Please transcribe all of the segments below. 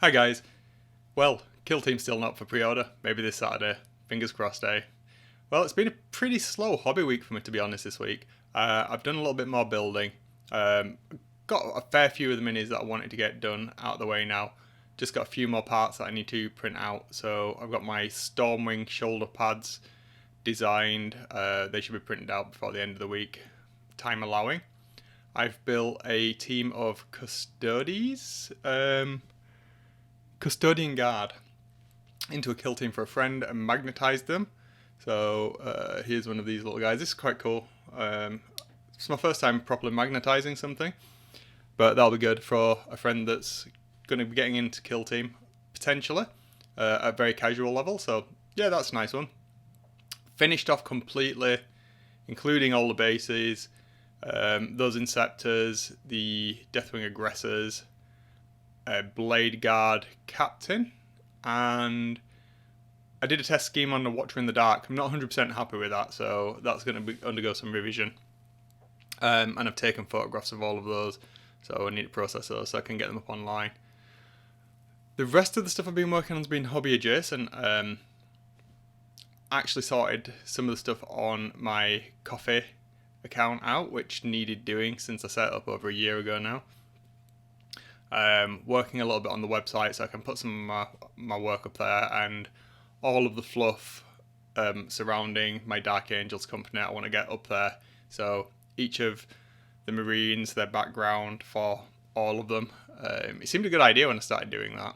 Hi guys. Well, Kill Team's still not for pre-order. Maybe this Saturday. Fingers crossed, eh? Well, it's been a pretty slow hobby week for me, to be honest, this week. I've done a little bit more building. Got a fair few of the minis that I wanted to get done out of the way now. Just got a few more parts that I need to print out. So I've got my Stormwing shoulder pads designed. They should be printed out before the end of the week, time allowing. I've built a team of custodian guard into a kill team for a friend and magnetized them. So here's one of these little guys. This is quite cool. It's my first time properly magnetizing something, but that'll be good for a friend that's going to be getting into kill team potentially at a very casual level. So yeah, that's a nice one. Finished off completely, including all the bases, those Inceptors, the Deathwing Aggressors, a Blade Guard Captain, and I did a test scheme on the Watcher in the Dark. I'm not 100% happy with that, so that's going to undergo some revision. And I've taken photographs of all of those, so I need to process those so I can get them up online. The rest of the stuff I've been working on has been hobby adjacent. Actually sorted some of the stuff on my coffee account out, which needed doing since I set it up over a year ago now. Working a little bit on the website so I can put some of my work up there, and all of the fluff surrounding my Dark Angels company I want to get up there. So each of the Marines, their background for all of them. It seemed a good idea when I started doing that.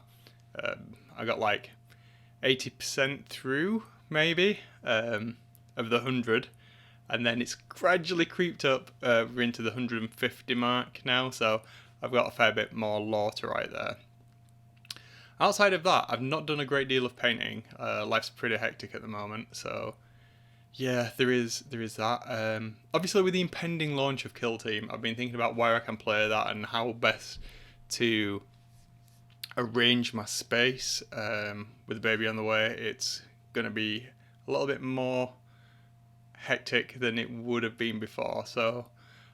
I got like 80% through, maybe, of the 100. And then it's gradually creeped up. We're into the 150 mark now, so I've got a fair bit more lore to write there. Outside of that, I've not done a great deal of painting. Life's pretty hectic at the moment, so yeah, there is that. Obviously, with the impending launch of Kill Team, I've been thinking about where I can play that and how best to arrange my space. With the baby on the way, it's going to be a little bit more hectic than it would have been before. So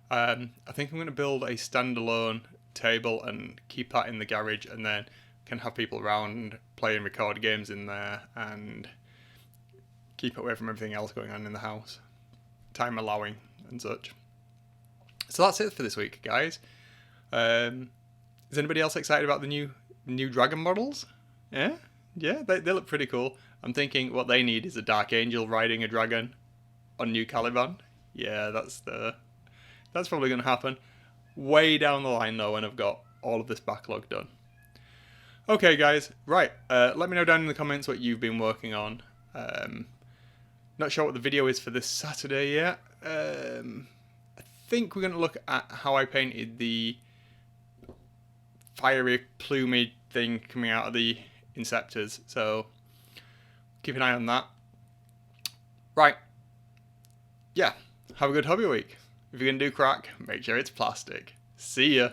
I think I'm going to build a standalone table and keep that in the garage, and then can have people around, play and record games in there, and keep away from everything else going on in the house, time allowing and such. So that's it for this week, guys. Is anybody else excited about the new dragon models? Yeah, they look pretty cool. I'm thinking what they need is a Dark Angel riding a dragon on New Caliban. Yeah, that's probably going to happen way down the line though, when I've got all of this backlog done. Okay, guys, right. Let me know down in the comments what you've been working on. Not sure what the video is for this Saturday yet. I think we're going to look at how I painted the fiery plumey thing coming out of the Inceptors. So keep an eye on that. Right. Yeah. Have a good hobby week. If you're going to do crack, make sure it's plastic. See ya.